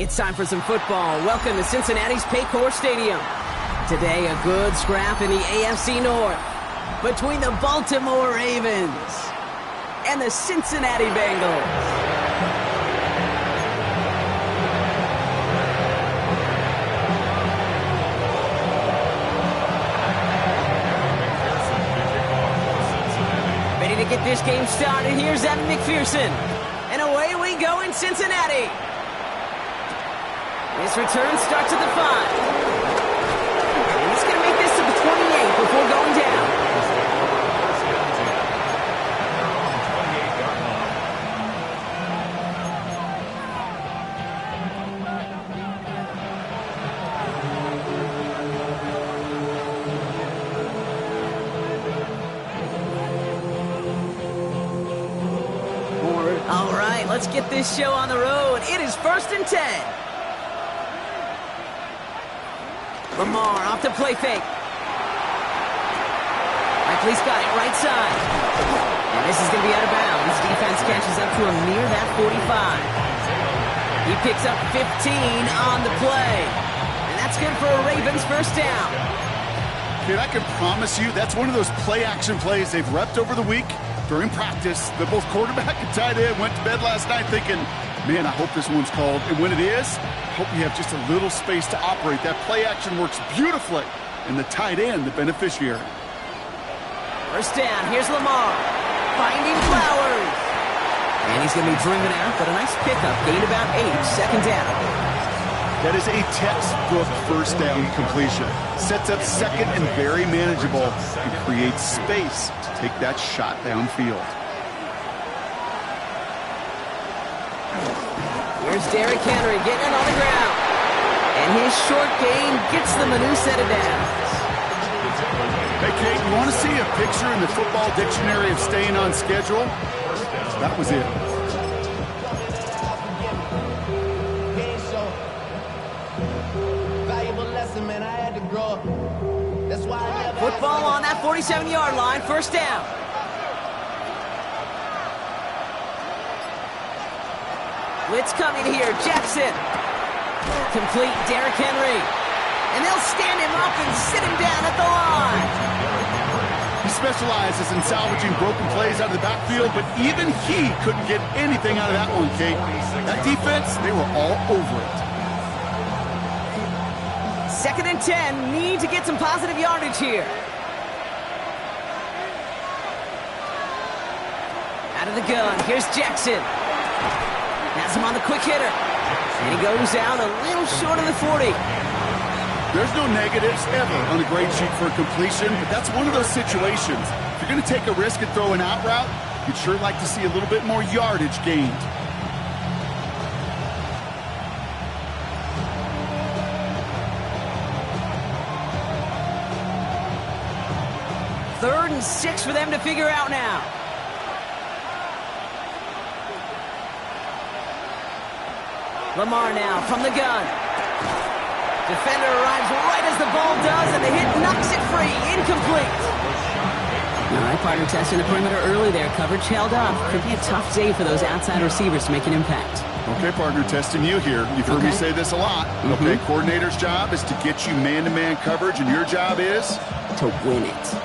It's time for some football. Welcome to Cincinnati's Paycor Stadium. Today, a good scrap in the AFC North between the Baltimore Ravens and the Cincinnati Bengals. Ready to get this game started. Here's Evan McPherson. And away we go in Cincinnati. This return starts at the 5. And he's going to make this to the 28 before going down. All right, let's get this show on the road. It is 1st and 10. Lamar off the play fake. Likely's got it right side. And this is going to be out of bounds. Defense catches up to him near that 45. He picks up 15 on the play. And that's good for a Ravens first down. Kid, I can promise you that's one of those play-action plays they've repped over the week during practice. That both quarterback and tight end went to bed last night thinking, man, I hope this one's called. And when it is, I hope you have just a little space to operate. That play action works beautifully, and the tight end, the beneficiary. First down, here's Lamar, finding Flowers. And he's going to be driven out, but a nice pickup, gained about 8, second down. That is a textbook first down completion. Sets up second and very manageable, and creates space to take that shot downfield. Here's Derrick Henry getting it on the ground. And his short gain gets them a new set of downs. Hey, Kate, you want to see a picture in the football dictionary of staying on schedule? That was it. Football on that 47-yard line, first down. Blitz coming here, Jackson. Complete, Derrick Henry. And they'll stand him up and sit him down at the line. He specializes in salvaging broken plays out of the backfield, but even he couldn't get anything out of that one, Kate. That defense, they were all over it. 2nd and 10, need to get some positive yardage here. Out of the gun, here's Jackson. Has him on the quick hitter. And he goes down a little short of the 40. There's no negatives ever on the grade sheet for a completion, but that's one of those situations. If you're going to take a risk and throw an out route, you'd sure like to see a little bit more yardage gained. Third and 6 for them to figure out now. Lamar now from the gun. Defender arrives right as the ball does, and the hit knocks it free. Incomplete. All right, partner testing the perimeter early there. Coverage held up. Could be a tough day for those outside receivers to make an impact. Okay, partner, testing you here. You've heard me say this a lot. Okay, coordinator's job is to get you man-to-man coverage, and your job is? To win it.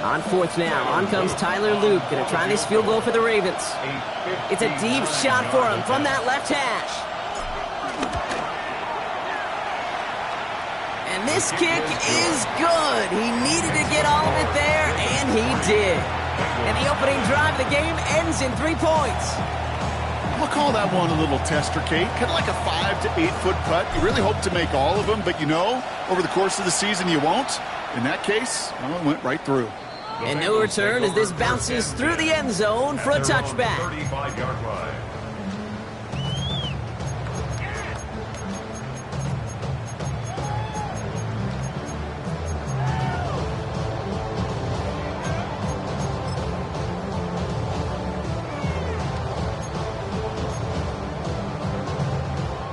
On 4th now, on comes Tyler Luke. Going to try this field goal for the Ravens. It's a deep shot for him from that left hash. And this kick is good. He needed to get all of it there, and he did. And the opening drive of the game ends in 3 points. I'll call that one a little tester, Kate. Kind of like a 5 to 8 foot putt. You really hope to make all of them, but you know, over the course of the season you won't. In that case, well, it went right through. And no return as this bounces through the end zone for a touchback. 35-yard line.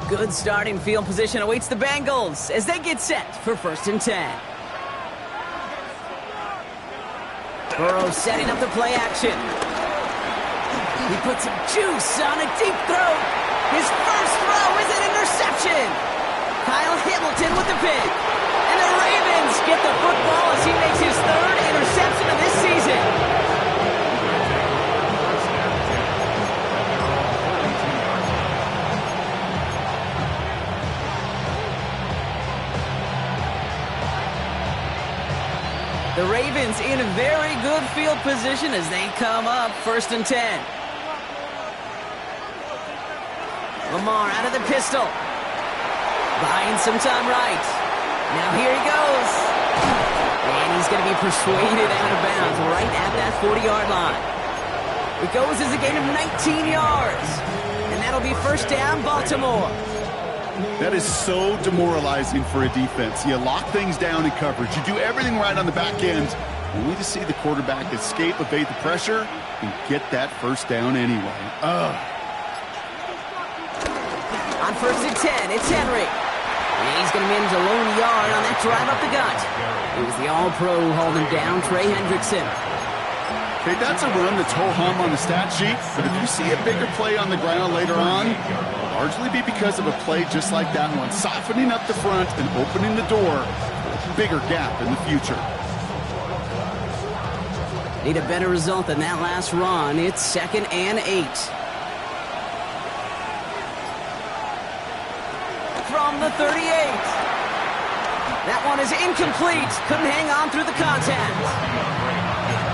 Good starting field position awaits the Bengals as they get set for 1st and 10. Burrow setting up the play action. He puts some juice on a deep throw. His first throw is an interception. Kyle Hamilton with the pick. And the Ravens get the football as he makes his third interception of this season. The Ravens in very good field position as they come up 1st and 10. Lamar out of the pistol. Buying some time right. Now here he goes. And he's going to be persuaded out of bounds right at that 40-yard line. It goes as a gain of 19 yards. And that'll be 1st down, Baltimore. That is so demoralizing for a defense. You lock things down in coverage. You do everything right on the back end, only to see the quarterback escape, evade the pressure, and get that 1st down anyway. On 1st and 10, it's Henry. And he's going to manage a lone yard on that drive up the gut. It was the all-pro holding down Trey Hendrickson. Okay, that's a run that's ho-hum on the stat sheet, but if you see a bigger play on the ground later on, it'll largely be because of a play just like that one, softening up the front and opening the door for a bigger gap in the future. Need a better result than that last run. It's 2nd and 8. From the 38. That one is incomplete. Couldn't hang on through the contact.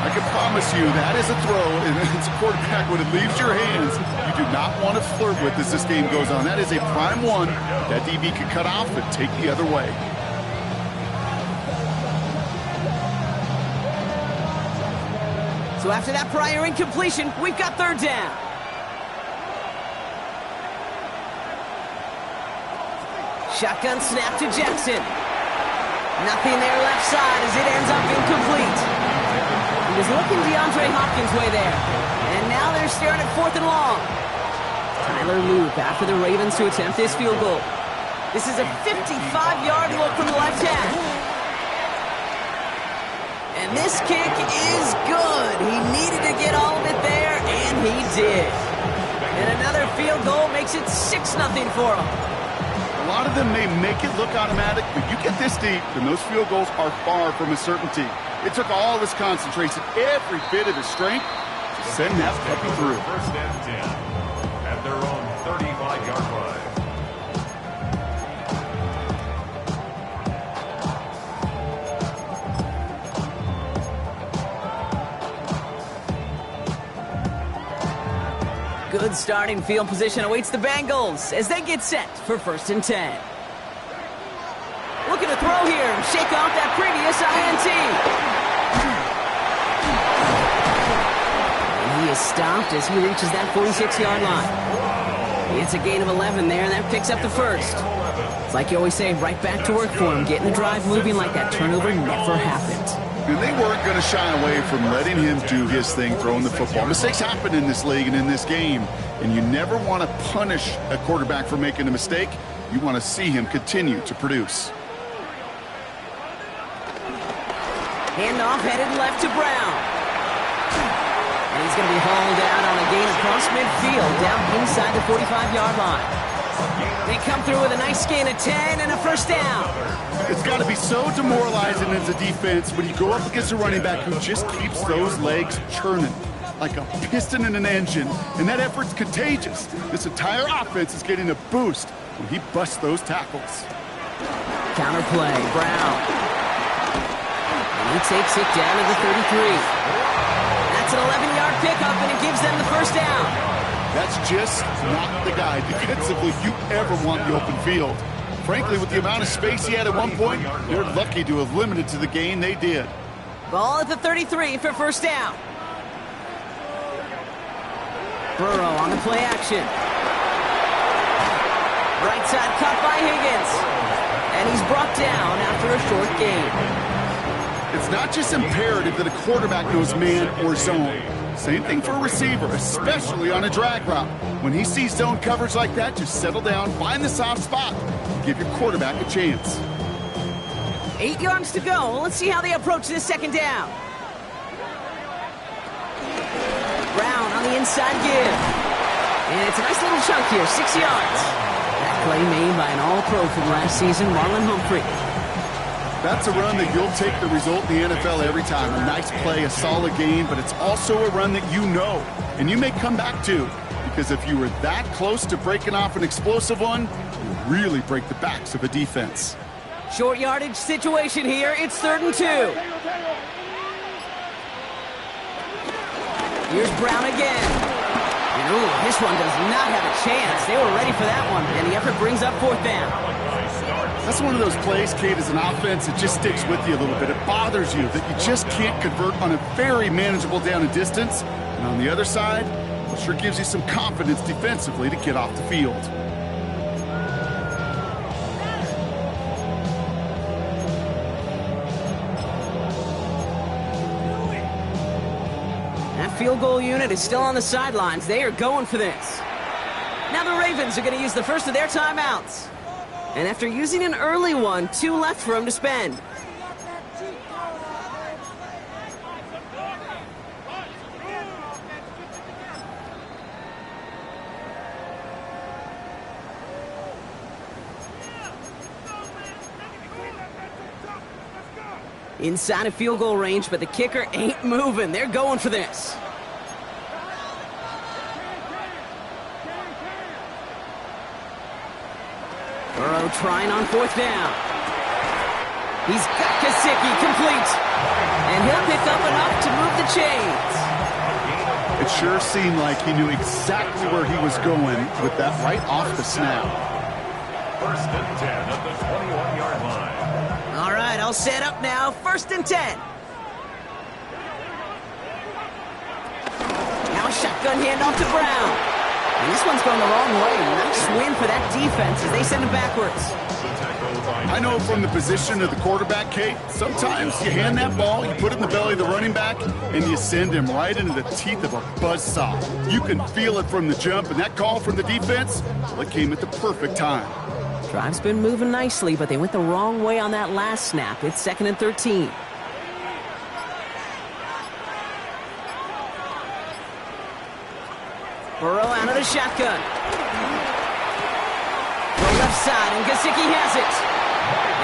I can promise you that is a throw, and it's a quarterback when it leaves your hands. You do not want to flirt with as this game goes on. That is a prime one that DB can cut off and take the other way. So after that prior incompletion, we've got 3rd down. Shotgun snap to Jackson. Nothing there left side as it ends up incomplete. He was looking DeAndre Hopkins' way there. And now they're staring at 4th and long. Tyler Loop after the Ravens to attempt this field goal. This is a 55-yard look from the left half. And this kick is good. He needed to get all of it there, and he did. And another field goal makes it 6-0 for him. A lot of them may make it look automatic, but you get this deep, and those field goals are far from a certainty. It took all of his concentration, every bit of his strength, to send that puppy through. 1st and 10 at their own 35-yard line. Good starting field position awaits the Bengals as they get set for 1st and 10. Looking to throw here and shake off that previous INT. And he is stopped as he reaches that 46-yard line. It's a gain of 11 there, and that picks up the 1st. It's like you always say, right back to work for him, getting the drive moving like that turnover never happened. And they weren't going to shy away from letting him do his thing, throwing the football. Mistakes happen in this league and in this game, and you never want to punish a quarterback for making a mistake. You want to see him continue to produce. Handoff headed left to Brown. And he's going to be hauled out on a gain across midfield, down inside the 45-yard line. They come through with a nice gain of 10 and a 1st down. It's got to be so demoralizing as a defense when you go up against a running back who just keeps those legs churning like a piston in an engine, and that effort's contagious. This entire offense is getting a boost when he busts those tackles. Counterplay, Brown. And he takes it down to the 33. That's an 11-yard pickup, and it gives them the 1st down. That's just not the guy defensively you ever want in the open field. Frankly, with the amount of space he had at one point, they're lucky to have limited to the gain they did. Ball at the 33 for 1st down. Burrow on the play action. Right side cut by Higgins. And he's brought down after a short gain. It's not just imperative that a quarterback knows man or zone. Same thing for a receiver, especially on a drag route. When he sees zone coverage like that, just settle down, find the soft spot, and give your quarterback a chance. 8 yards to go. Let's see how they approach this 2nd down. Brown on on the inside give. And it's a nice little chunk here, 6 yards. That play made by an all-pro from last season, Marlon Humphrey. That's a run that you'll take the result in the NFL every time. A nice play, a solid game, but it's also a run that you know, and you may come back to. Because if you were that close to breaking off an explosive one, you really break the backs of a defense. Short yardage situation here. It's 3rd and 2. Here's Brown again. And ooh, this one does not have a chance. They were ready for that one, and the effort brings up 4th down. That's one of those plays, Kate, as an offense, it just sticks with you a little bit. It bothers you that you just can't convert on a very manageable down and distance. And on the other side, it sure gives you some confidence defensively to get off the field. That field goal unit is still on the sidelines. They are going for this. Now the Ravens are going to use the first of their timeouts. And after using an early one, 2 left for them to spend. Inside of field goal range, but the kicker ain't moving. They're going for this. Burrow trying on 4th down. He's got Gesicki complete. And he'll pick up enough to move the chains. It sure seemed like he knew exactly where he was going with that right off the snap. 1st and 10 at the 21-yard line. All right, I'll set up now. 1st and 10. Now a shotgun handoff to Brown. And this one's going the wrong way. Nice win for that defense as they send it backwards. I know from the position of the quarterback, Kate, sometimes you hand that ball, you put it in the belly of the running back, and you send him right into the teeth of a buzzsaw. You can feel it from the jump, and that call from the defense, well, it came at the perfect time. Drive's been moving nicely, but they went the wrong way on that last snap. It's 2nd and 13. Burrow out of the shotgun. The left side, and Gesicki has it.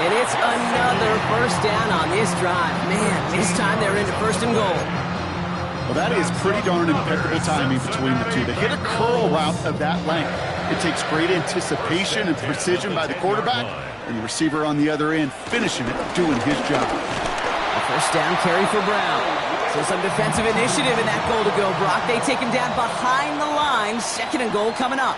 And it's another 1st down on this drive. Man, this time they're into 1st and goal. Well, that is pretty darn impeccable timing between the two. They hit a curl route of that length. It takes great anticipation and precision by the quarterback, and the receiver on the other end finishing it, doing his job. A 1st down carry for Brown. So some defensive initiative in that goal to go, Brock. They take him down behind the line. 2nd and goal coming up.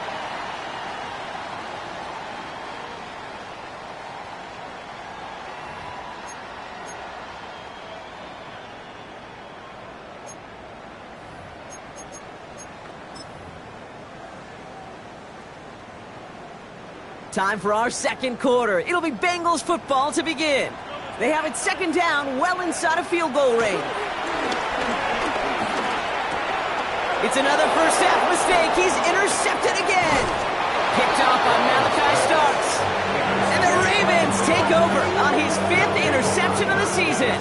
Time for our 2nd quarter. It'll be Bengals football to begin. They have it 2nd down, well inside of field goal range. It's another 1st half mistake. He's intercepted again. Picked off on Malachi Starks. And the Ravens take over on his 5th interception of the season.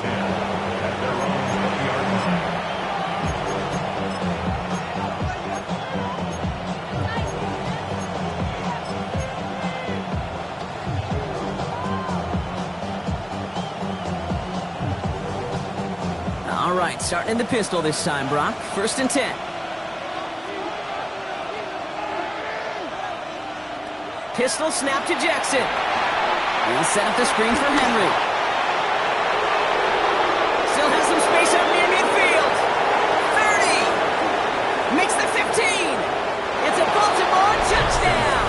All right, starting in the pistol this time, Brock. 1st and 10. Pistol snap to Jackson. He'll set up the screen for Henry. Still has some space up near midfield. 30. Makes the 15. It's a Baltimore touchdown.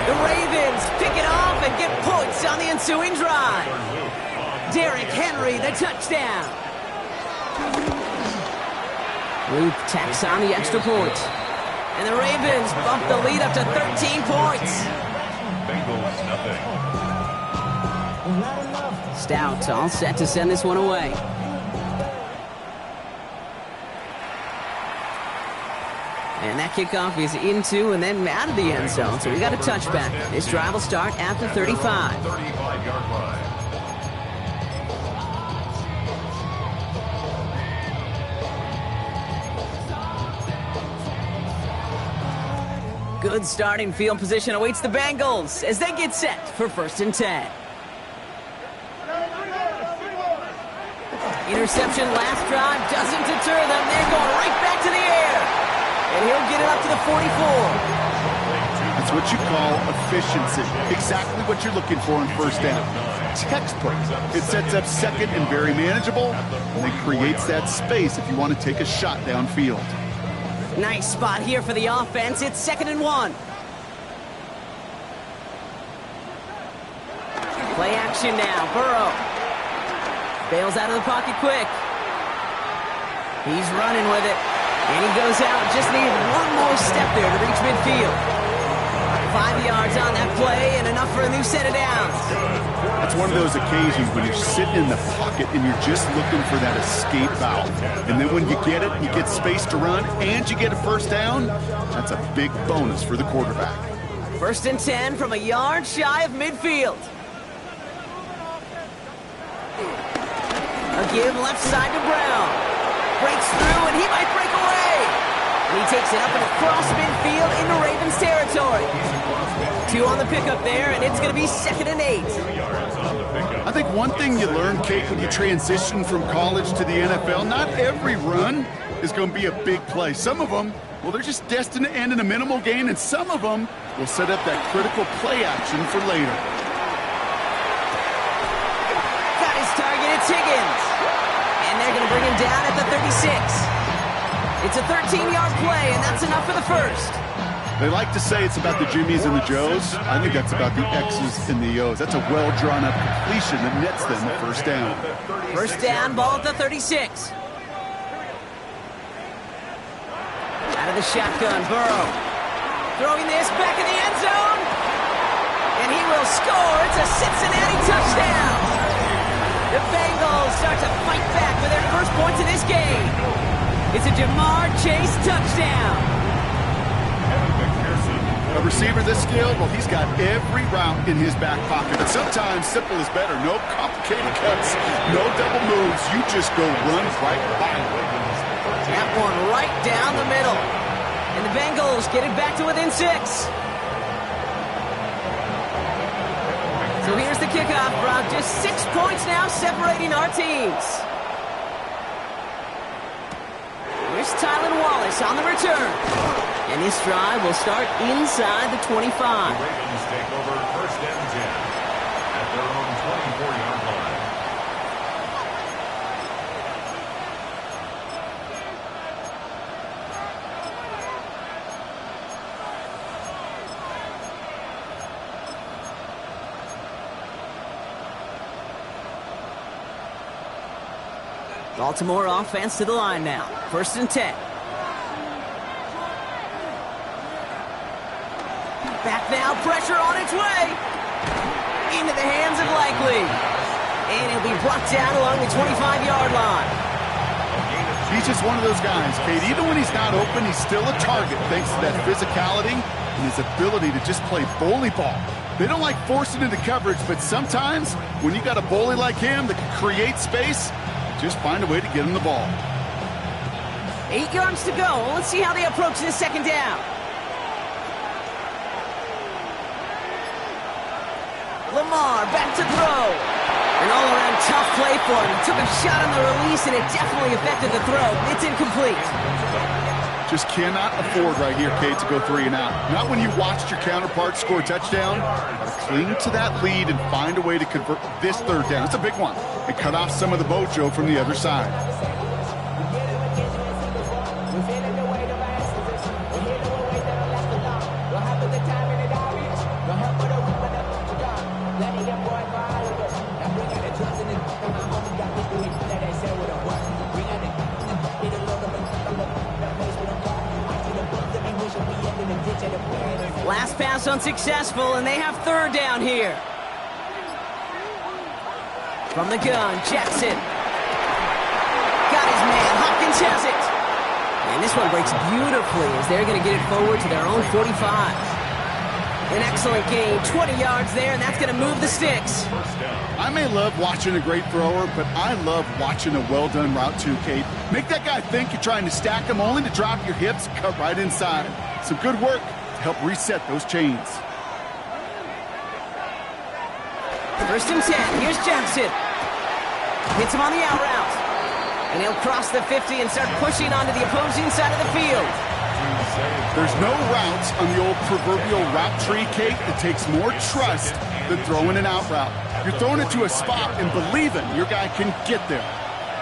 The Ravens pick it off and get points on the ensuing drive. Derrick Henry, the touchdown. Luke tacks on the extra point. And the Ravens bump the lead up to 13 points. Bengals nothing. Stout all set to send this one away. And that kickoff is into and then out of the end zone. So we got a touchback. This drive will start at the 35. 35-yard line. Good starting field position awaits the Bengals as they get set for 1st and 10. Interception last drive doesn't deter them. They're going right back to the air. And he'll get it up to the 44. That's what you call efficiency. Exactly what you're looking for on 1st down. Textbook. It sets up 2nd and very manageable, and it creates that space if you want to take a shot downfield. Nice spot here for the offense. It's 2nd and 1. Play action now. Burrow bails out of the pocket quick. He's running with it. And he goes out. Just needed one more step there to reach midfield. 5 yards on that play and enough for a new set of downs. That's one of those occasions when you're sitting in the pocket and you're just looking for that escape valve. And then when you get it, you get space to run and you get a 1st down. That's a big bonus for the quarterback. 1st and 10 from a yard shy of midfield. A give left side to Brown. Breaks through and he might break away. And he takes it up and across midfield into Ravens territory. 2 on the pickup there, and it's going to be 2nd and 8. I think one thing you learn, Kate, when you transition from college to the NFL, not every run is going to be a big play. Some of them, well, they're just destined to end in a minimal gain, and some of them will set up that critical play action for later. Got his target, it's Higgins. And they're going to bring him down at the 36. It's a 13-yard play, and that's enough for the 1st. They like to say it's about the Jimmies and the Joes. I think that's about the X's and the O's. That's a well-drawn-up completion that nets them a 1st down. 1st down, ball at the 36. Out of the shotgun, Burrow. Throwing this back in the end zone. And he will score. It's a Cincinnati touchdown. The Bengals start to fight back with their first points in this game. It's a Jamar Chase touchdown. A receiver this skilled, well, he's got every route in his back pocket. But sometimes simple is better. No complicated cuts, no double moves. You just go run right by him. That one right down the middle. And the Bengals get it back to within 6. So here's the kickoff, Brock. Just 6 points now separating our teams. Here's Tylan Wallace on the return. And this drive will start inside the 25. The Ravens take over 1st and 10 at their own 24-yard line. Baltimore offense to the line now. 1st and 10. Back now, pressure on its way. Into the hands of Likely. And he'll be brought down along the 25-yard line. He's just one of those guys, Kate. Even when he's not open, he's still a target thanks to that physicality and his ability to just play bully ball. They don't like forcing into coverage, but sometimes when you got a bully like him that can create space, just find a way to get him the ball. 8 yards to go. Let's see how they approach this 2nd down. Lamar back to throw. An all-around tough play for him. He took a shot on the release, and it definitely affected the throw. It's incomplete. Just cannot afford right here, Kate, to go 3 and out. Not when you watched your counterpart score a touchdown. Cling to that lead and find a way to convert this 3rd down. It's a big one. And cut off some of the mojo from the other side. Last pass unsuccessful, and they have 3rd down here. From the gun, Jackson. Got his man. Hopkins has it. And this one breaks beautifully as they're going to get it forward to their own 45. An excellent gain. 20 yards there, and that's going to move the sticks. I may love watching a great thrower, but I love watching a well-done route too, Kate. Make that guy think you're trying to stack him only to drop your hips, cut right inside. Some good work to help reset those chains. 1st and 10. Here's Jackson. Hits him on the out route. And he'll cross the 50 and start pushing onto the opposing side of the field. There's no routes on the old proverbial route tree, Kate. It takes more trust than throwing an out route. You're throwing it to a spot and believing your guy can get there.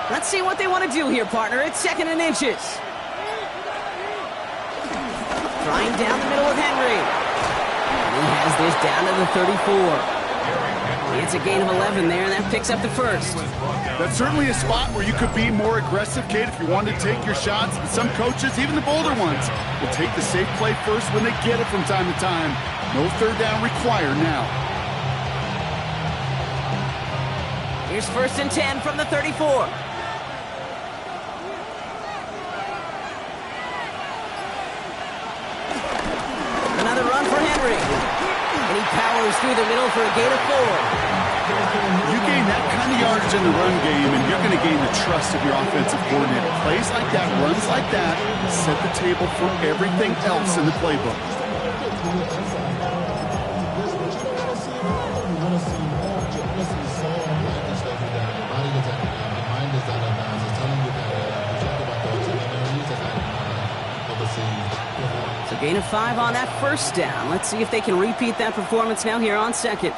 Let's see what they want to do here, partner. It's 2nd and inches. Trying down the middle with Henry. And he has this down to the 34. It's a gain of 11 there, and that picks up the 1st. That's certainly a spot where you could be more aggressive, Kate, if you wanted to take your shots. But some coaches, even the bolder ones, will take the safe play first when they get it from time to time. No 3rd down required now. Here's 1st and 10 from the 34. Another run for Henry. And he powers through the middle for a gain of 4. You gain that kind of yardage in the run game, and you're going to gain the trust of your offensive coordinator. Plays like that, runs like that, set the table for everything else in the playbook. So gain of 5 on that 1st down. Let's see if they can repeat that performance now here on 2nd.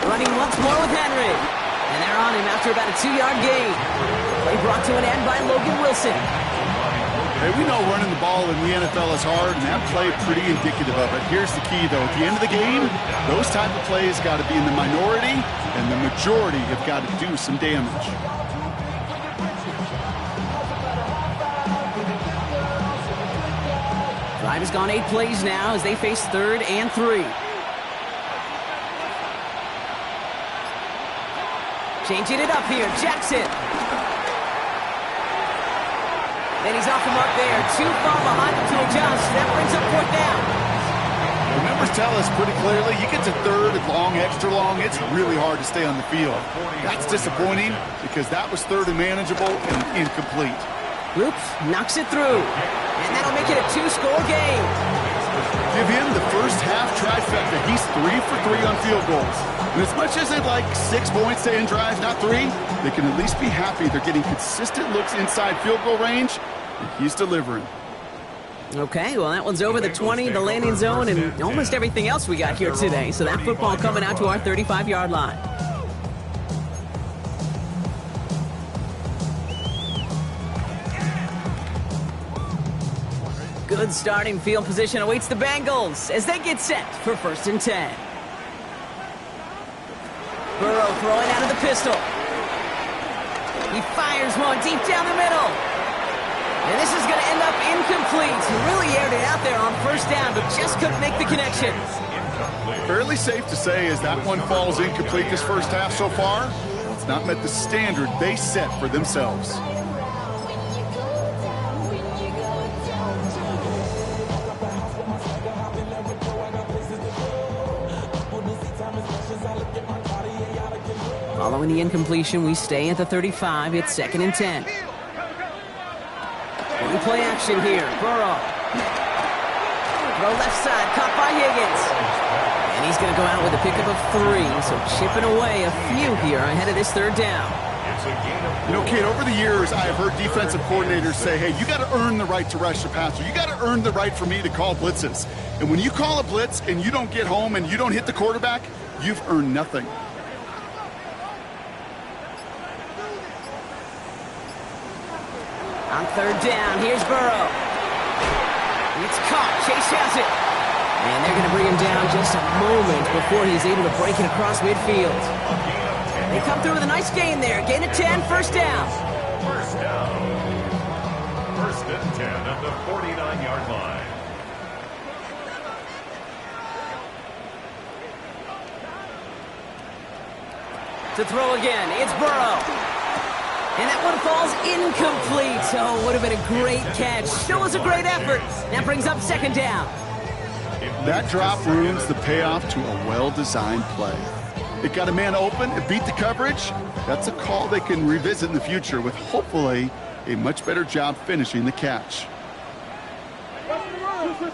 Running once more with Henry. And they're on him after about a 2-yard gain. Play brought to an end by Logan Wilson. Hey, we know running the ball in the NFL is hard, and that play pretty indicative of it. Here's the key, though. At the end of the game, those type of plays got to be in the minority, and the majority have got to do some damage. Drive has gone 8 plays now as they face 3rd and 3. Changing it up here, Jackson. And he's off the mark there. Too far behind him to adjust. That brings up 4th down. The numbers tell us pretty clearly, you get to 3rd and long, extra long, it's really hard to stay on the field. That's disappointing because that was 3rd and manageable and incomplete. Oops, knocks it through. And that'll make it a 2-score game. Give him the first half trifecta. He's 3 for 3 on field goals. And as much as they'd like 6 points to end drives, not 3, they can at least be happy they're getting consistent looks inside field goal range, and he's delivering. Okay, well, that one's over the 20, the landing zone, and almost everything else we got here today. So that football coming out to our 35-yard line. Good starting field position awaits the Bengals as they get set for 1st and 10. Burrow throwing out of the pistol. He fires one deep down the middle. And this is going to end up incomplete. He really aired it out there on 1st down, but just couldn't make the connection. Fairly safe to say as that one falls incomplete this first half so far, it's not met the standard they set for themselves. Following the incompletion, we stay at the 35. It's 2nd and 10. One play action here. Burrow. Throw left side, caught by Higgins. And he's going to go out with a pickup of 3. So chipping away a few here ahead of this 3rd down. You know, Kate, over the years, I have heard defensive coordinators say, hey, you got to earn the right to rush the passer. You got to earn the right for me to call blitzes. And when you call a blitz and you don't get home and you don't hit the quarterback, you've earned nothing. On 3rd down, here's Burrow. It's caught. Chase has it. And they're going to bring him down just a moment before he's able to break it across midfield. They come through with a nice gain there. Gain of 10, 1st down. 1st down. 1st and 10 at the 49-yard line. To throw again, it's Burrow. And that one falls incomplete. So would have been a great catch. Still was a great effort. That brings up 2nd down. That drop ruins the payoff to a well-designed play. It got a man open, it beat the coverage. That's a call they can revisit in the future with hopefully a much better job finishing the catch. To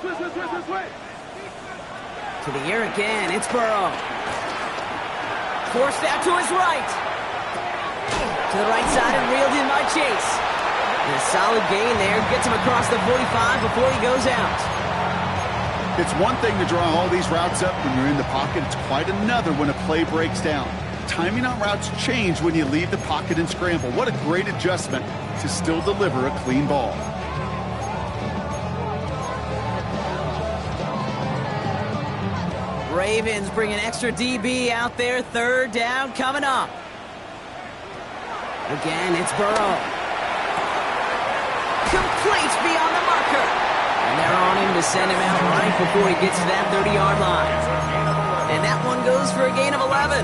the air again, it's Burrow. Forced out to his right. To the right side and reeled in by Chase. And a solid gain there, gets him across the 45 before he goes out. It's one thing to draw all these routes up when you're in the pocket. It's quite another when a play breaks down. Timing on routes change when you leave the pocket and scramble. What a great adjustment to still deliver a clean ball. Ravens bring an extra DB out there. Third down coming up. Again, it's Burrow. Complete beyond the marker. And they're on him to send him out right before he gets to that 30-yard line. And that one goes for a gain of 11.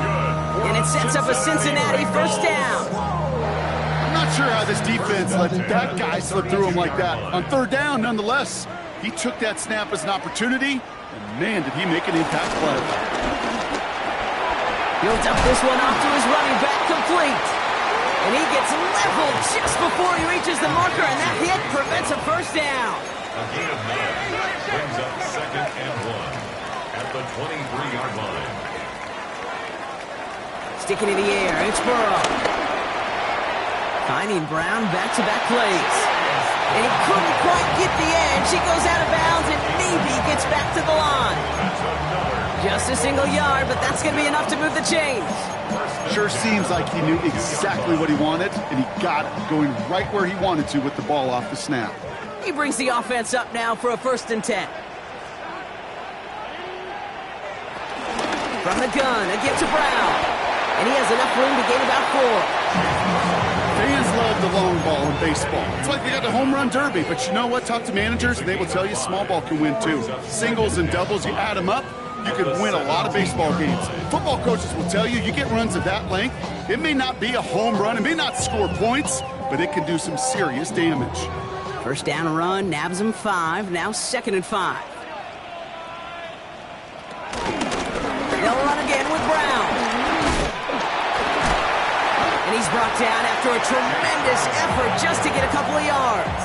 And it sets up a Cincinnati first down. I'm not sure how this defense let that guy slip through him like that. On third down, nonetheless, he took that snap as an opportunity. And man, did he make an impact play. He'll dump this one off to his running back, complete. And he gets leveled just before he reaches the marker, and that hit prevents a first down. A gain of 9 brings up 2nd and 1 at the 23-yard line. Sticking in the air, it's Burrow. Finding Brown back-to-back plays. And he couldn't quite get the edge. He goes out of bounds and maybe gets back to the line. Just a single yard, but that's going to be enough to move the chains. Sure seems like he knew exactly what he wanted, and he got it, going right where he wanted to with the ball off the snap. He brings the offense up now for a 1st and 10. From the gun, a give to Brown. And he has enough room to gain about 4. Fans love the long ball in baseball. It's like they got the home run derby, but you know what? Talk to managers, and they will tell you small ball can win too. Singles and doubles, you add them up, you can win a lot of baseball games. Football coaches will tell you, you get runs of that length, it may not be a home run, it may not score points, but it can do some serious damage. First down run, nabs him 5, now 2nd and 5. They'll run again with Brown. And he's brought down after a tremendous effort just to get a couple of yards.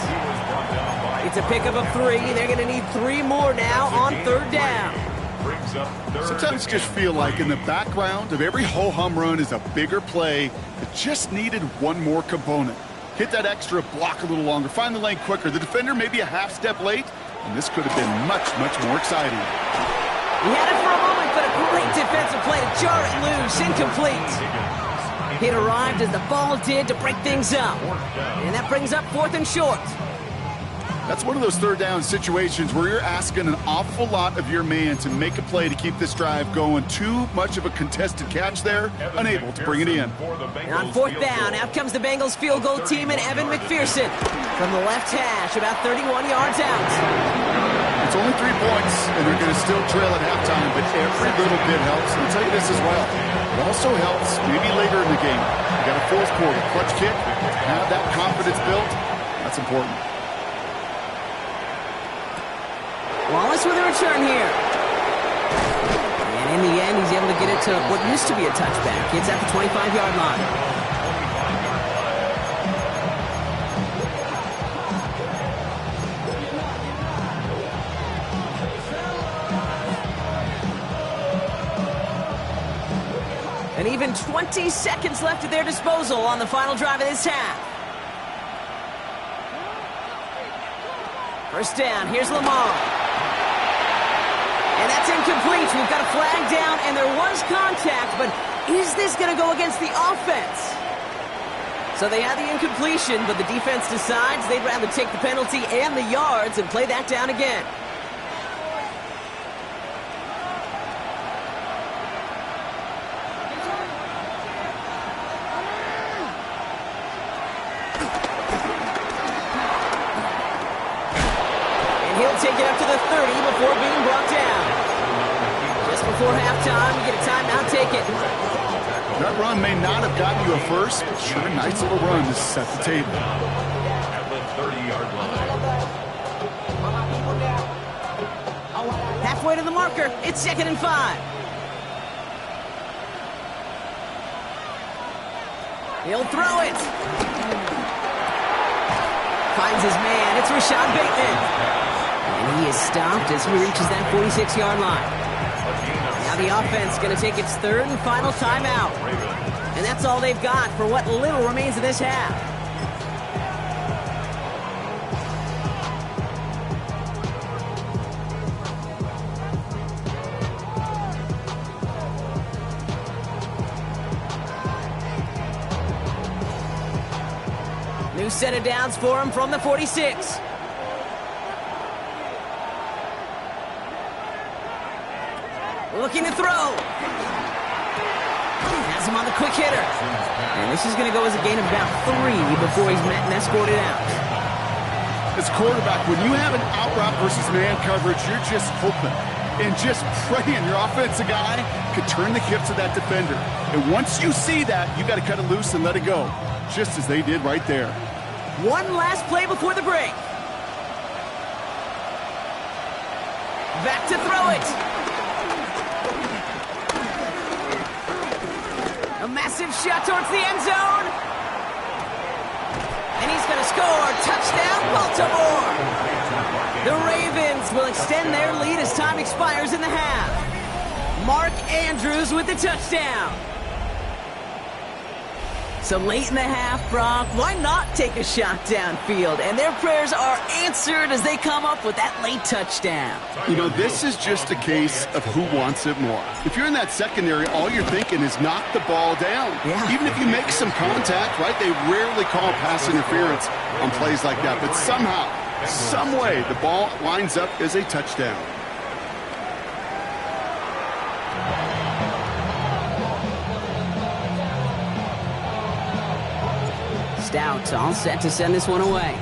It's a pickup of 3. They're going to need 3 more now on 3rd down. Sometimes just feel like in the background of every ho-hum run is a bigger play that just needed one more component. Hit that extra block a little longer, find the lane quicker. The defender may be a half step late, and this could have been much, much more exciting. He had it for a moment, but a great defensive play to jar it loose, incomplete. It arrived as the ball did to break things up. And that brings up 4th and short. That's one of those third down situations where you're asking an awful lot of your man to make a play to keep this drive going. Too much of a contested catch there, unable to bring it in. And on 4th down, out comes the Bengals field goal team and Evan McPherson from the left hash, about 31 yards out. It's only 3 points, and they're going to still trail at halftime, but every little bit helps. I'll tell you this as well. It also helps maybe later in the game. You got a 4th quarter clutch kick. To have that confidence built, that's important. Wallace with a return here. And in the end, he's able to get it to what used to be a touchback. It's at the 25-yard line. And even 20 seconds left at their disposal on the final drive of this half. First down, here's Lamar. And that's incomplete. We've got a flag down, and there was contact, but is this going to go against the offense? So they had the incompletion, but the defense decides they'd rather take the penalty and the yards and play that down again. Take it up to the 30 before being brought down. Just before halftime, you get a timeout, take it. That run may not have gotten you a first, but sure a nice little run to set the table. At the 30-yard line. Halfway to the marker, it's 2nd and 5. He'll throw it. Finds his man, it's Rashad Bateman. And he is stopped as he reaches that 46-yard line. Now the offense going to take its third and final timeout. And that's all they've got for what little remains of this half. New set of downs for him from the 46. Looking to throw. Has him on the quick hitter. And this is going to go as a gain of about 3 before he's met and escorted out. As quarterback, when you have an out route versus man coverage, you're just hoping and just praying your offensive guy could turn the hips of that defender. And once you see that, you got to cut it loose and let it go, just as they did right there. One last play before the break. Back to throw it. A massive shot towards the end zone. And he's going to score. Touchdown, Baltimore. The Ravens will extend their lead as time expires in the half. Mark Andrews with the touchdown. So late in the half, Brock, why not take a shot downfield? And their prayers are answered as they come up with that late touchdown. You know, this is just a case of who wants it more. If you're in that secondary, all you're thinking is knock the ball down. Yeah. Even if you make some contact, right? They rarely call pass interference on plays like that. But somehow, some way, the ball winds up as a touchdown. Stout all set to send this one away.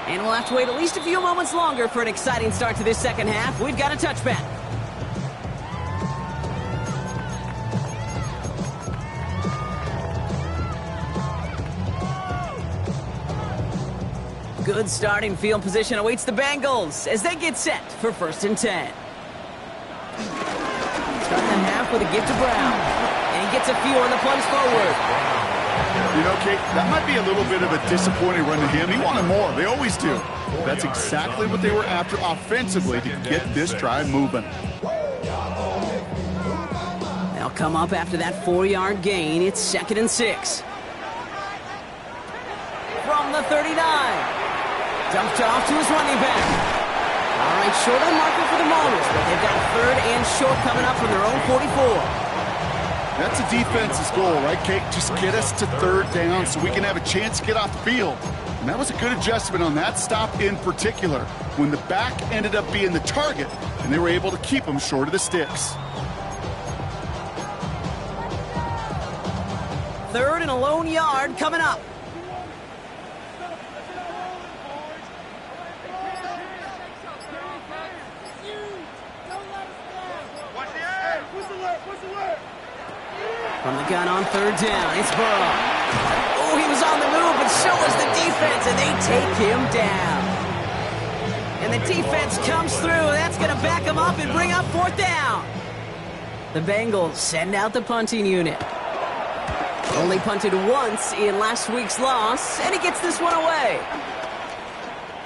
And we'll have to wait at least a few moments longer for an exciting start to this second half. We've got a touchback. Good starting field position awaits the Bengals as they get set for 1st and 10. Starting the half with a give to Brown. And he gets a few on the plunge forward. You know, Kate, that might be a little bit of a disappointing run to him. He wanted more. They always do. That's exactly what they were after offensively to get this drive moving. They'll come up after that 4-yard gain. It's 2nd and 6. From the 39. Dumped off to his running back. All right, short on marker for the Maulers, but they've got a 3rd and short coming up from their own 44. That's a defense's goal, right, Kate? Just get us to 3rd down so we can have a chance to get off the field. And that was a good adjustment on that stop in particular, when the back ended up being the target, and they were able to keep him short of the sticks. 3rd and a lone yard coming up. From the gun on 3rd down, it's Burrow. Oh, he was on the move, but so was the defense, and they take him down. And the defense comes through, and that's going to back him up and bring up 4th down. The Bengals send out the punting unit. Only punted once in last week's loss, and he gets this one away.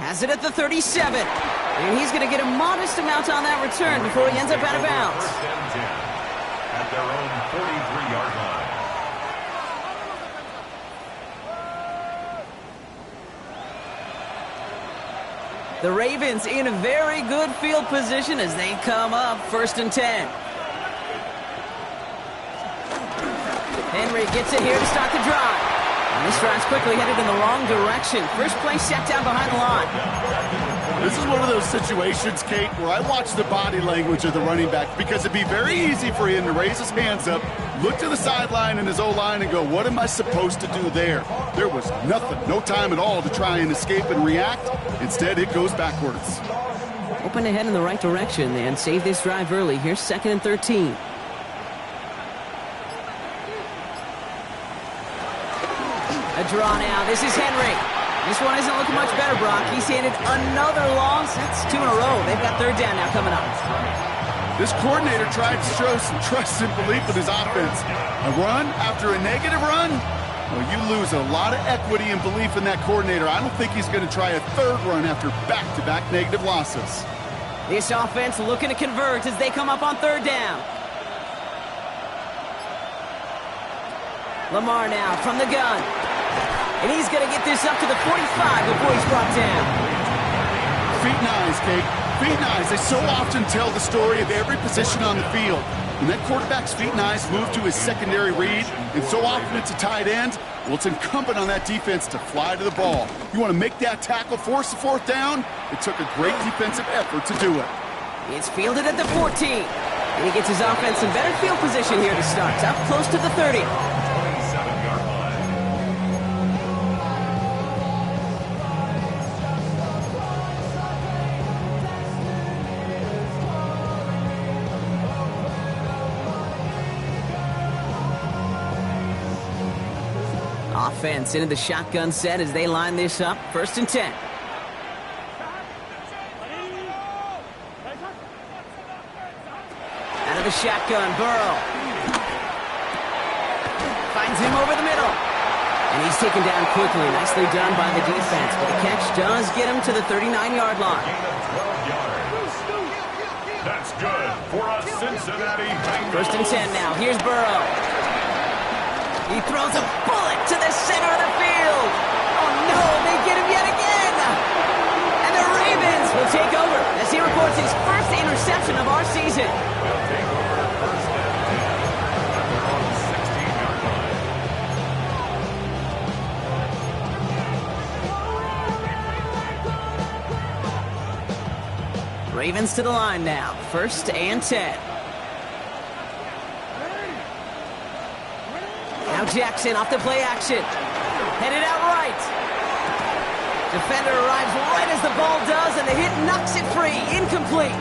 Has it at the 37, and he's going to get a modest amount on that return before he ends up out of bounds. At their own 43-yard line. The Ravens in a very good field position as they come up 1st and 10. Henry gets it here to start the drive. And this drive's quickly headed in the wrong direction. First play set down behind the line. This is one of those situations, Kate, where I watch the body language of the running back because it'd be very easy for him to raise his hands up, look to the sideline in his O-line and go, what am I supposed to do there? There was nothing, no time at all to try and escape and react. Instead, it goes backwards. Open to head in the right direction and save this drive early. Here's 2nd and 13. A draw now. This is Henry. This one isn't looking much better, Brock. He's handed another loss. That's 2 in a row. They've got 3rd down now coming up. This coordinator tried to show some trust and belief in his offense. A run after a negative run, Well, you lose a lot of equity and belief in that coordinator. I don't think he's going to try a third run after back-to-back negative losses. This offense looking to convert as they come up on third down. Lamar now from the gun. And he's going to get this up to the 45 before he's brought down. Feet and eyes, Kate. Feet and eyes. They so often tell the story of every position on the field. When that quarterback's feet and eyes move to his secondary read, and so often it's a tight end, well, it's incumbent on that defense to fly to the ball. You want to make that tackle, force the fourth down? It took a great defensive effort to do it. It's fielded at the 14. And he gets his offense in better field position here to start. Up close to the 30. 27-yard line. Offense into the shotgun set as they line this up. 1st and 10. Out of the shotgun, Burrow. Finds him over the middle. And he's taken down quickly. Nicely done by the defense. But the catch does get him to the 39-yard line. Gain of 12 yards. That's good for a Cincinnati Bengals. 1st and 10 now. Here's Burrow. He throws a bullet to the center of the field. Oh, no, they get him yet again. And the Ravens will take over as he records his first interception of our season. They'll take over 1st and 10 at their own 16-yard line. Ravens to the line now. 1st and 10. Now Jackson off the play action. Headed out right. Defender arrives right as the ball does, and the hit knocks it free. Incomplete.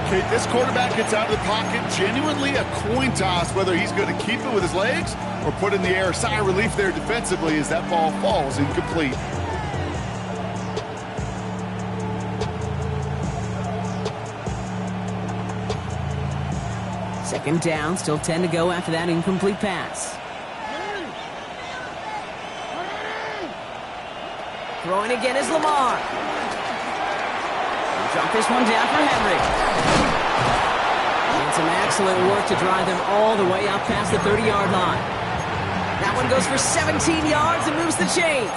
Kate, this quarterback gets out of the pocket, genuinely a coin toss whether he's going to keep it with his legs or put it in the air. Sigh of relief there defensively as that ball falls incomplete. Second down, still 10 to go after that incomplete pass. Throwing again is Lamar. Drop this one down for Henry. And some excellent work to drive them all the way up past the 30-yard line. That one goes for 17 yards and moves the chains.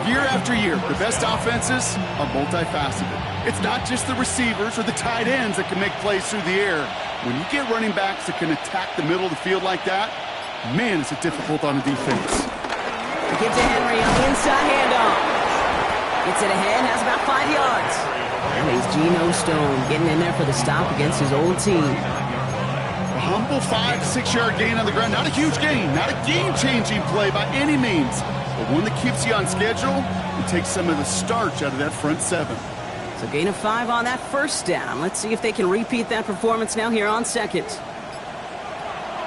Year after year, the best offenses are multifaceted. It's not just the receivers or the tight ends that can make plays through the air. When you get running backs that can attack the middle of the field like that, man, is it difficult on the defense. Get to Henry on the inside handoff. Gets it ahead, has about 5 yards. And he's Geno Stone getting in there for the stop against his old team. A humble 5 to 6 yard gain on the ground. Not a huge gain, not a game-changing play by any means, but one that keeps you on schedule and takes some of the starch out of that front seven. So gain of 5 on that first down. Let's see if they can repeat that performance now here on second.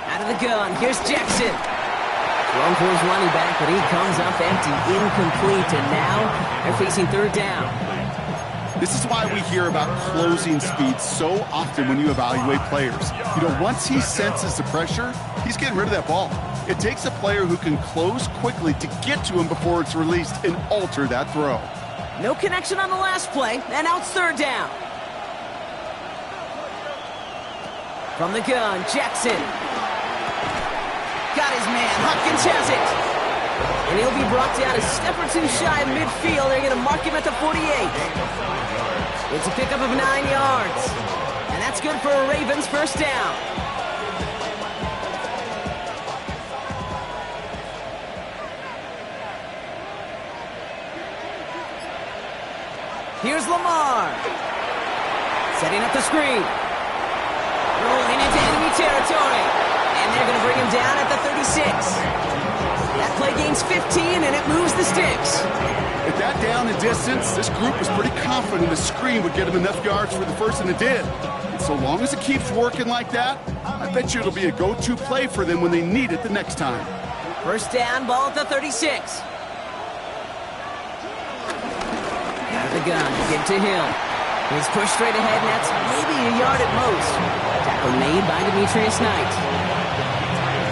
Out of the gun, here's Jackson. Thrown for his running back, but he comes up empty, incomplete, and now they're facing third down. This is why we hear about closing speed so often when you evaluate players. You know, once he senses the pressure, he's getting rid of that ball. It takes a player who can close quickly to get to him before it's released and alter that throw. No connection on the last play, and out third down. From the gun, Jackson. Got his man, Hopkins has it. And he'll be brought down a step or two shy of midfield. They're going to mark him at the 48. It's a pickup of 9 yards. And that's good for a Ravens first down. Here's Lamar. Setting up the screen. Rolling into enemy territory. And they're going to bring him down at the 36. That play gains 15, and it moves the sticks. At that down and distance, this group was pretty confident the screen would get him enough yards for the first, and it did. And so long as it keeps working like that, I bet you it'll be a go-to play for them when they need it the next time. First down, ball at the 36. Out of the gun, give to Hill. He's pushed straight ahead, and that's maybe a yard at most. Tackle made by Demetrius Knight.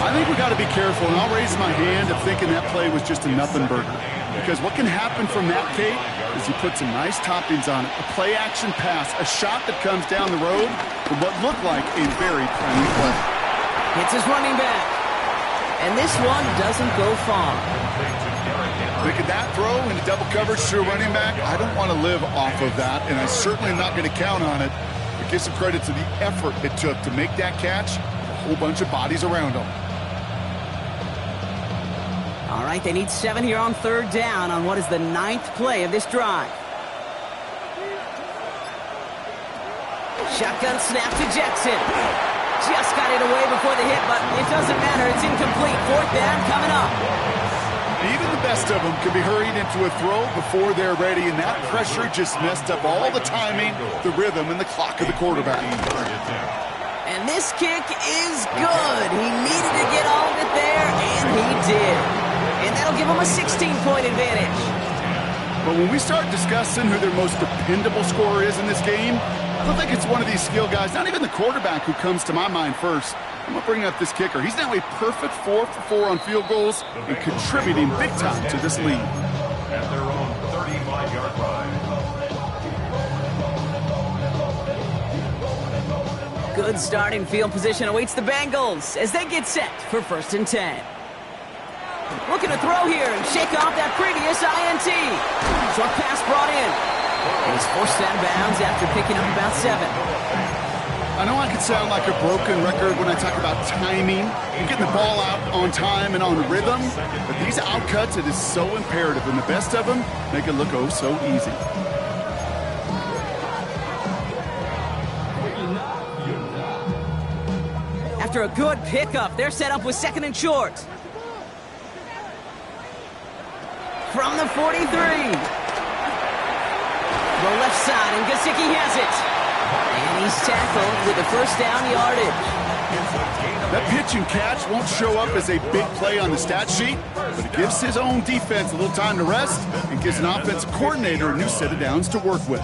I I think we got to be careful, and I'll raise my hand of thinking that play was just a nothing burger. Because what can happen from that, Kate, is you put some nice toppings on it. A play-action pass, a shot that comes down the road from what looked like a very friendly play. Hits his running back. And this one doesn't go far. Look at that throw into double coverage to a running back. I don't want to live off of that, and I certainly am not going to count on it. But give some credit to the effort it took to make that catch. A whole bunch of bodies around him. All right, they need 7 here on 3rd down on what is the 9th play of this drive. Shotgun snap to Jackson. Just got it away before the hit, but it doesn't matter. It's incomplete. 4th down coming up. Even the best of them can be hurried into a throw before they're ready, and that pressure just messed up all the timing, the rhythm, and the clock of the quarterback. And this kick is good. He needed to get all of it there, and he did. And that'll give him a 16-point advantage. But when we start discussing who their most dependable scorer is in this game, I don't think it's one of these skill guys, not even the quarterback, who comes to my mind first. I'm going to bring up this kicker. He's now a perfect 4 for 4 on field goals and contributing big time to this lead. At their own 35-yard line. Good starting field position awaits the Bengals as they get set for 1st and 10. Looking to throw here and shake off that previous INT. Short pass brought in. And he's forced out of bounds after picking up about 7. I know I could sound like a broken record when I talk about timing and getting the ball out on time and on rhythm, but these outcuts, it is so imperative, and the best of them make it look oh so easy. After a good pickup, they're set up with 2nd and short. From the 43. The left side, and Gesicki has it. And he's tackled with the 1st down yardage. That pitch and catch won't show up as a big play on the stat sheet, but it gives his own defense a little time to rest and gives an offensive coordinator a new set of downs to work with.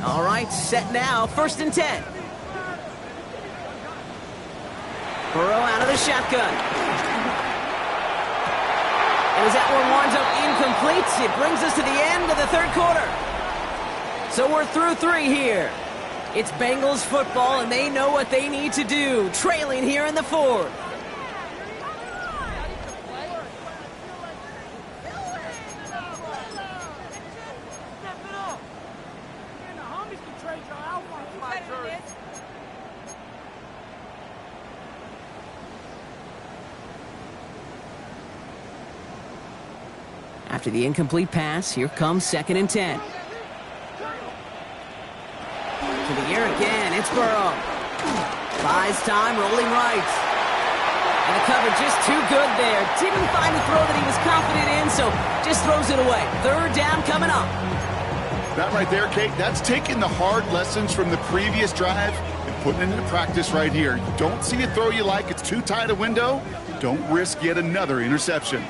All right, set now, 1st and 10. Burrow out of the shotgun. And as that one winds up incomplete, it brings us to the end of the 3rd quarter. So we're through 3 here. It's Bengals football, and they know what they need to do, trailing here in the 4th. After the incomplete pass, here comes 2nd and 10. To the air again, it's Burrow. Buys time, rolling right. And the cover just too good there. Didn't find the throw that he was confident in, so just throws it away. 3rd down coming up. That right there, Kate, that's taking the hard lessons from the previous drive and putting it into practice right here. You don't see a throw you like, it's too tight a window, don't risk yet another interception.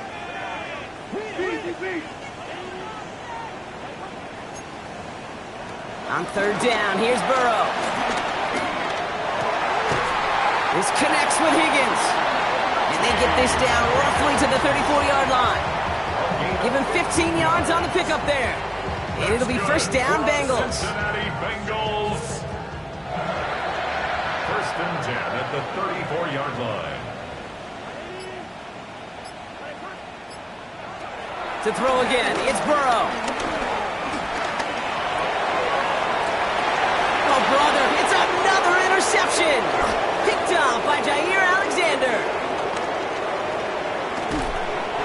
On 3rd down, here's Burrow. This connects with Higgins. And they get this down roughly to the 34-yard line. Give him 15 yards on the pickup there. And it'll be 1st down, Bengals. Cincinnati Bengals. 1st and 10 at the 34-yard line. To throw again, it's Burrow. Oh, brother, it's another interception. Picked off by Jair Alexander.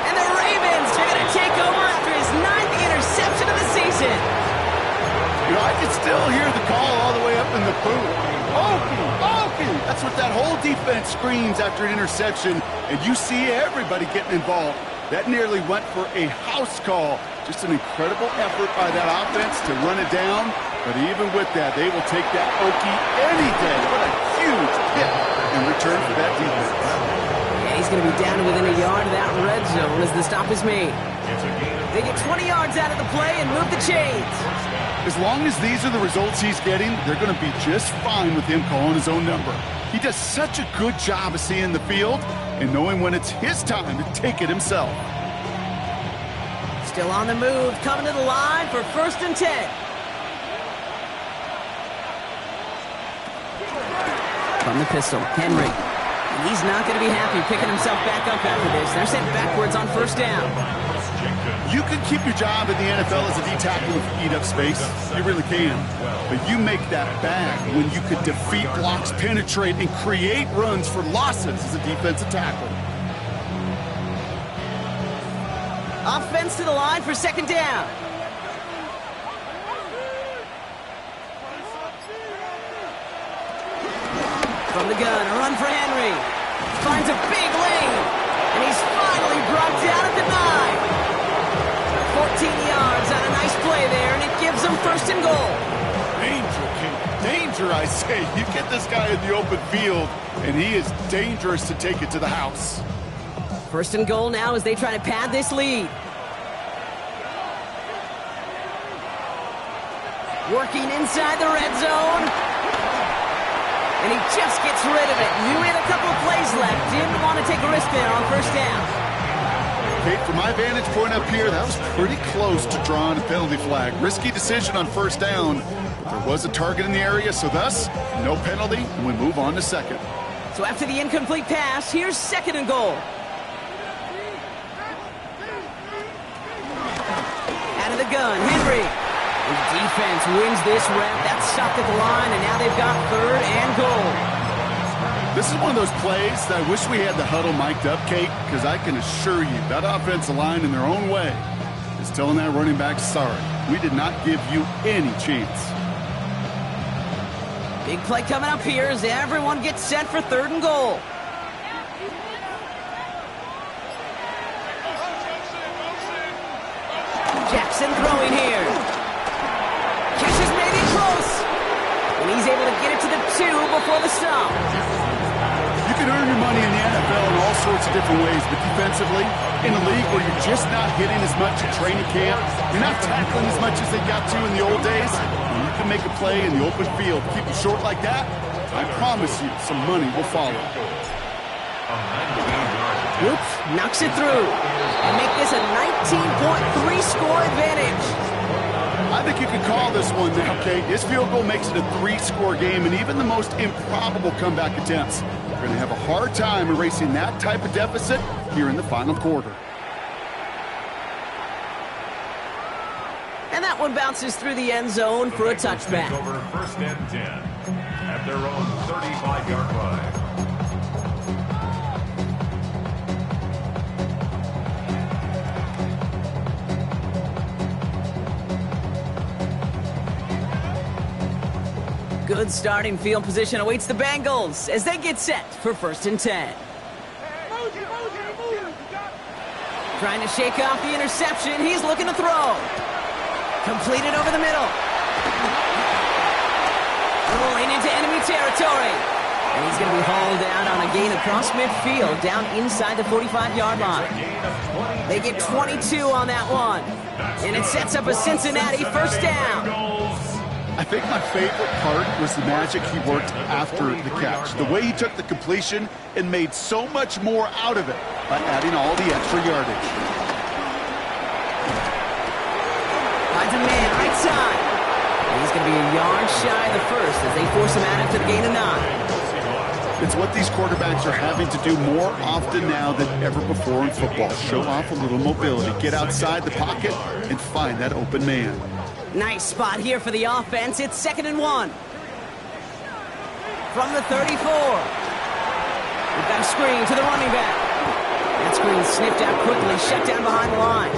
And the Ravens are going to take over after his 9th interception of the season. You know, I can still hear the call all the way up in the booth. Okey. That's what that whole defense screams after an interception, and you see everybody getting involved. That nearly went for a house call. Just an incredible effort by that offense to run it down. But even with that, they will take that Okie any day. What a huge hit in return for that defense. Yeah, he's going to be down to within a yard of that red zone as the stop is made. They get 20 yards out of the play and move the chains. As long as these are the results he's getting, they're going to be just fine with him calling his own number. He does such a good job of seeing the field and knowing when it's his time to take it himself. Still on the move, coming to the line for 1st and 10. From the pistol, Henry. And he's not going to be happy picking himself back up after this. They're sent backwards on 1st down. You can keep your job in the NFL as a D-tackle if you eat up space. You really can. But you make that bag when you could defeat blocks, penetrate, and create runs for losses as a defensive tackle. Offense to the line for 2nd down. From the gun, a run for Henry. Finds a big lane. And he's finally brought down at the 9. 14 yards on a nice play there, and it gives them 1st and goal. Danger, King. Danger, I say. You get this guy in the open field, and he is dangerous to take it to the house. 1st and goal now as they try to pad this lead. Working inside the red zone. And he just gets rid of it. Knew he had a couple of plays left. Didn't want to take a risk there on 1st down. Kate, from my vantage point up here, that was pretty close to drawing a penalty flag. Risky decision on 1st down, but there was a target in the area, so thus, no penalty, and we move on to 2nd. So after the incomplete pass, here's 2nd and goal. Out of the gun, Henry. The defense wins this rep. That's stopped at the line, and now they've got 3rd and goal. This is one of those plays that I wish we had the huddle mic'd up, Kate, because I can assure you that offensive line in their own way is telling that running back, sorry, we did not give you any chance. Big play coming up here as everyone gets set for 3rd and goal. Jackson throwing here. Catches maybe close. And he's able to get it to the 2 before the stop. You can earn your money in the NFL in all sorts of different ways, but defensively, in a league where you're just not hitting as much at training camp, you're not tackling as much as they got to in the old days, and you can make a play in the open field. Keep it short like that, I promise you some money will follow. Whoops, knocks it through. And make this a 19.3 score advantage. I think you can call this one now, Kate. This field goal makes it a 3-score game, and even the most improbable comeback attempts are going to have a hard time erasing that type of deficit here in the final quarter. And that one bounces through the end zone for a touchback. Over 1st and 10 at their own 35-yard line. Good starting field position awaits the Bengals as they get set for 1st and 10. Trying to shake off the interception. He's looking to throw. Completed over the middle. Rolling into enemy territory. And he's going to be hauled down on a gain across midfield, down inside the 45-yard line. They get 22 on that one. And it sets up a Cincinnati 1st down. I think my favorite part was the magic he worked after the catch. The way he took the completion and made so much more out of it by adding all the extra yardage. Finds a man right side. And he's going to be a yard shy of the 1st as they force him out after the gain of 9. It's what these quarterbacks are having to do more often now than ever before in football. Show off a little mobility, get outside the pocket, and find that open man. Nice spot here for the offense. It's 2nd and 1. From the 34. We've got a screen to the running back. That screen sniffed out quickly, shut down behind the line.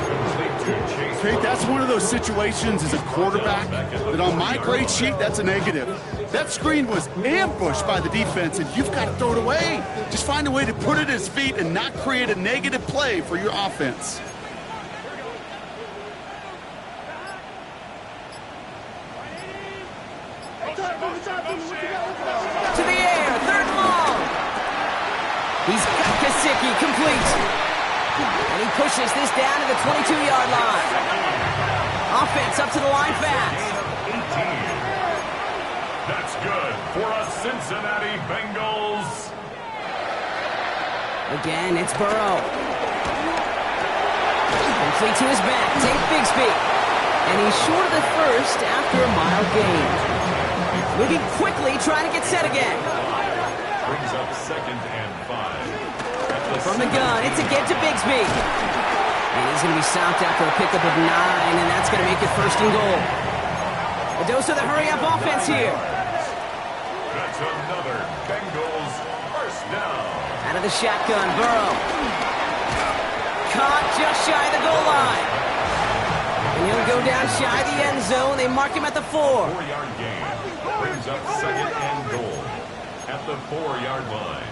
Kate, that's one of those situations as a quarterback that on my grade sheet, that's a negative. That screen was ambushed by the defense, and you've got to throw it away. Just find a way to put it at his feet and not create a negative play for your offense. To the air, 3rd and long. He's got Gesicki complete. And he pushes this down to the 22-yard line. Offense up to the line fast. That's good. for a Cincinnati Bengals. Again, it's Burrow. Complete to his back, Tate Bigsby. And he's short of the first after a mile gain. Moving quickly, trying to get set again. Brings up 2nd and 5. From the gun, it's again to Bigsby. And he's going to be stopped after a pickup of 9, and that's going to make it 1st and goal. A dose of the hurry-up offense here. That's another Bengals 1st down. Out of the shotgun, Burrow. Caught just shy of the goal line. And he'll go down shy of the end zone. They mark him at the 4. 4-yard gain. Brings up 2nd and goal at the 4-yard line.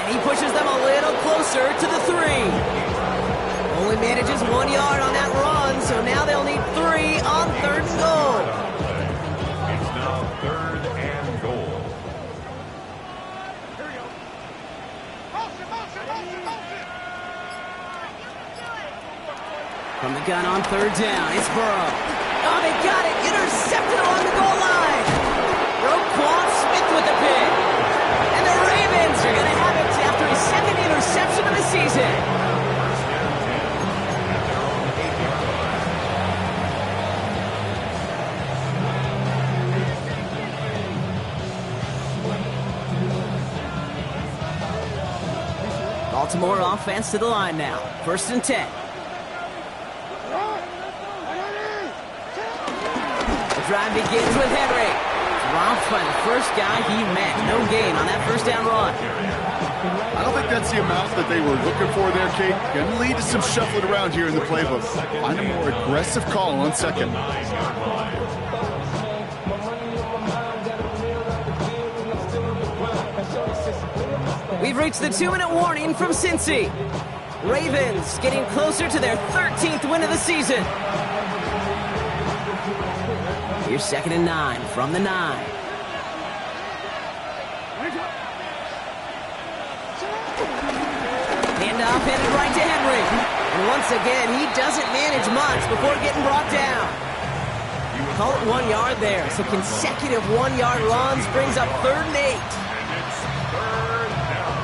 And he pushes them a little closer to the 3. Only manages 1 yard on that run, so now they'll need 3 on 3rd and goal. It's now 3rd and goal. From the gun on 3rd down, it's Burrow. Oh, they got it! Intercepted along the goal line! Roquan Smith with the pick. And the Ravens are going to have it after his 2nd interception of the season. 1st and 10 at their own 8-yard line. Baltimore offense to the line now. 1st and 10. The drive begins with Henry. Dropped by the first guy he met. No gain on that 1st down run. I don't think that's the amount that they were looking for there, Kate. Going to lead to some shuffling around here in the playbook. Find a more aggressive call on 2nd. 9-yard line. We've reached the 2-minute warning from Cincy. Ravens getting closer to their 13th win of the season. Here's 2nd and 9 from the 9. Handoff headed right to Henry. And once again, he doesn't manage much before getting brought down. Call it 1 yard there. So consecutive 1-yard runs brings up 3rd and 8. And it's 3rd down.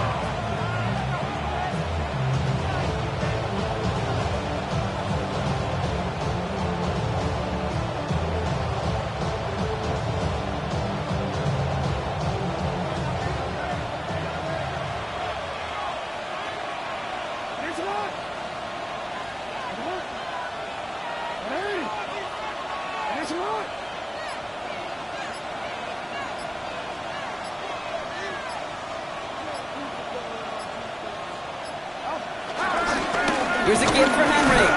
Here's a gift for Henry.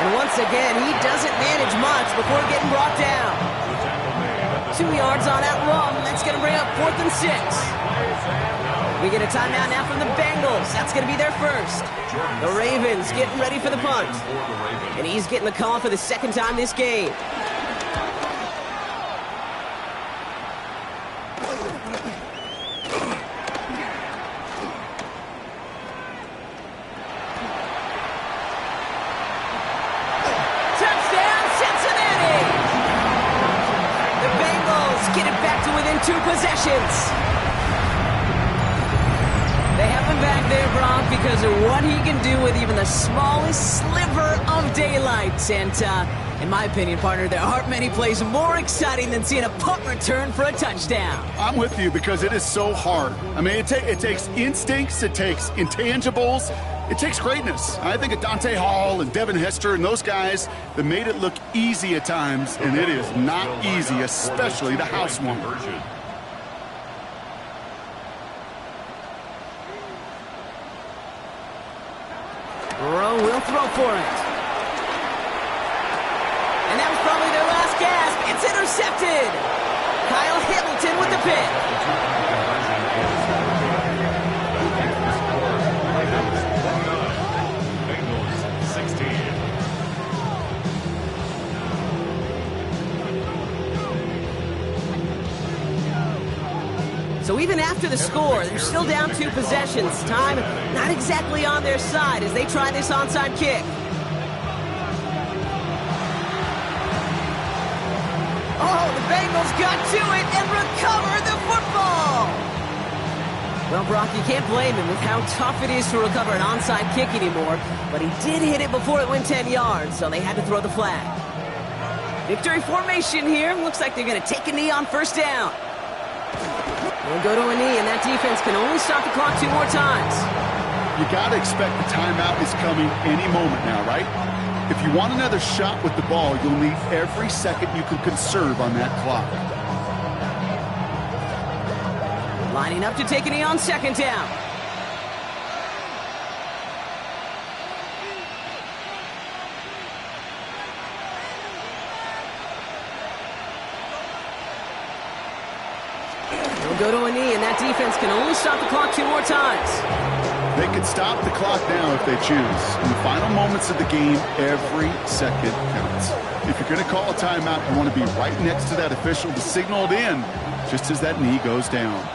And once again, he doesn't manage much before getting brought down. 2 yards on that run. That's going to bring up 4th and 6. We get a timeout now from the Bengals. That's going to be their first. The Ravens getting ready for the punt. And he's getting the call for the 2nd time this game. Touchdown, Cincinnati! The Bengals get it back to within 2 possessions. They have him back there, Brock, because of what he can do with even the smallest sliver of daylight. And in my opinion, partner, there aren't many plays more exciting than seeing a punt return for a touchdown. I'm with you because it is so hard. I mean, it takes instincts, it takes intangibles, it takes greatness. I think of Dante Hall and Devin Hester and those guys that made it look easy at times, and it is not easy, especially the house one. Burrow will throw for it. And that was probably their last gasp. It's intercepted. Kyle Hamilton with the pick. Bengals 16. So even after the score, they're still down 2 possessions. Time not exactly on their side as they try this onside kick. Bengals got to it and recovered the football. Well, Brock, you can't blame him with how tough it is to recover an onside kick anymore, but he did hit it before it went 10 yards, so they had to throw the flag. Victory formation here. Looks like they're going to take a knee on first down. They'll go to a knee, and that defense can only stop the clock 2 more times. You got to expect the timeout is coming any moment now, right? If you want another shot with the ball, you'll need every second you can conserve on that clock. Lining up to take a knee on second down. They'll go to a knee, and that defense can only stop the clock 2 more times. They can stop the clock now if they choose. In the final moments of the game, every second counts. If you're going to call a timeout, you want to be right next to that official to signal it in just as that knee goes down.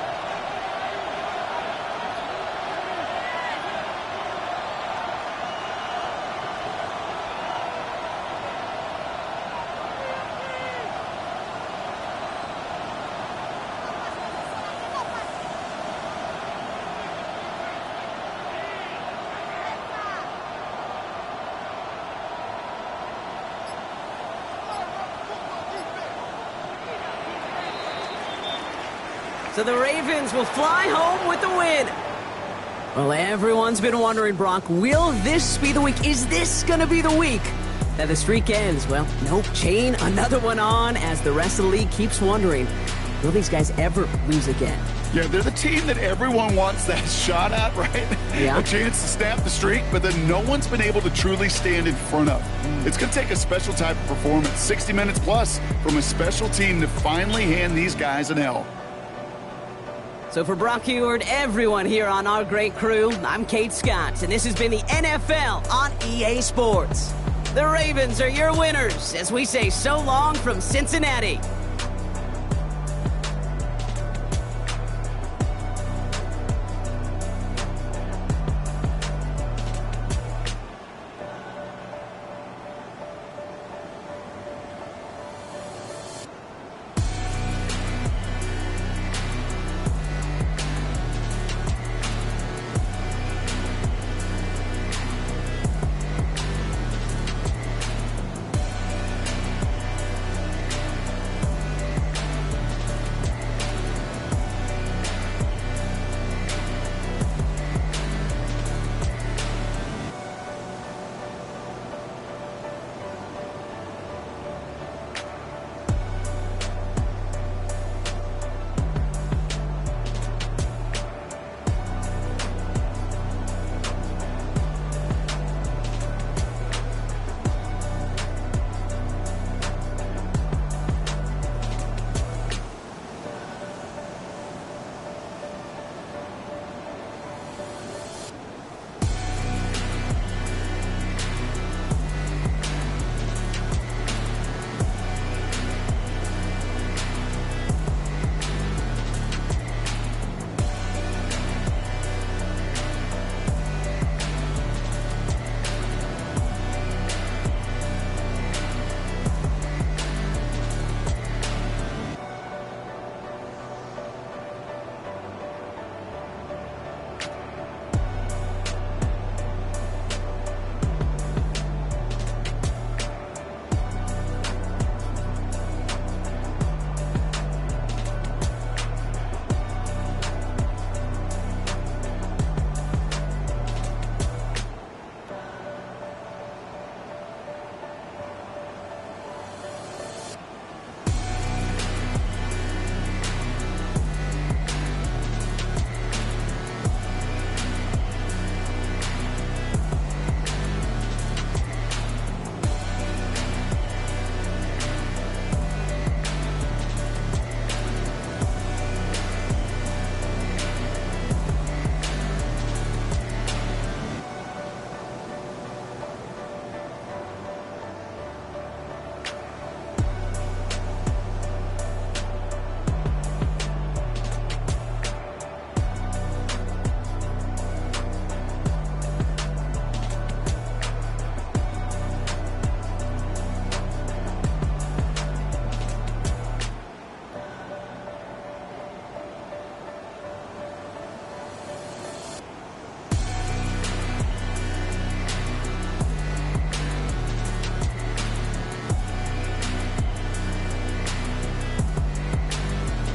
So the Ravens will fly home with the win. Well, everyone's been wondering, Brock, will this be the week? Is this going to be the week that the streak ends? Well, nope, chain another one on as the rest of the league keeps wondering, will these guys ever lose again? Yeah, they're the team that everyone wants that shot at, right? Yeah. A chance to snap the streak, but then no one's been able to truly stand in front of. It's going to take a special type of performance, 60 minutes plus, from a special team to finally hand these guys an L. So for Brock Heward, everyone here on our great crew, I'm Kate Scott, and this has been the NFL on EA Sports. The Ravens are your winners as we say so long from Cincinnati.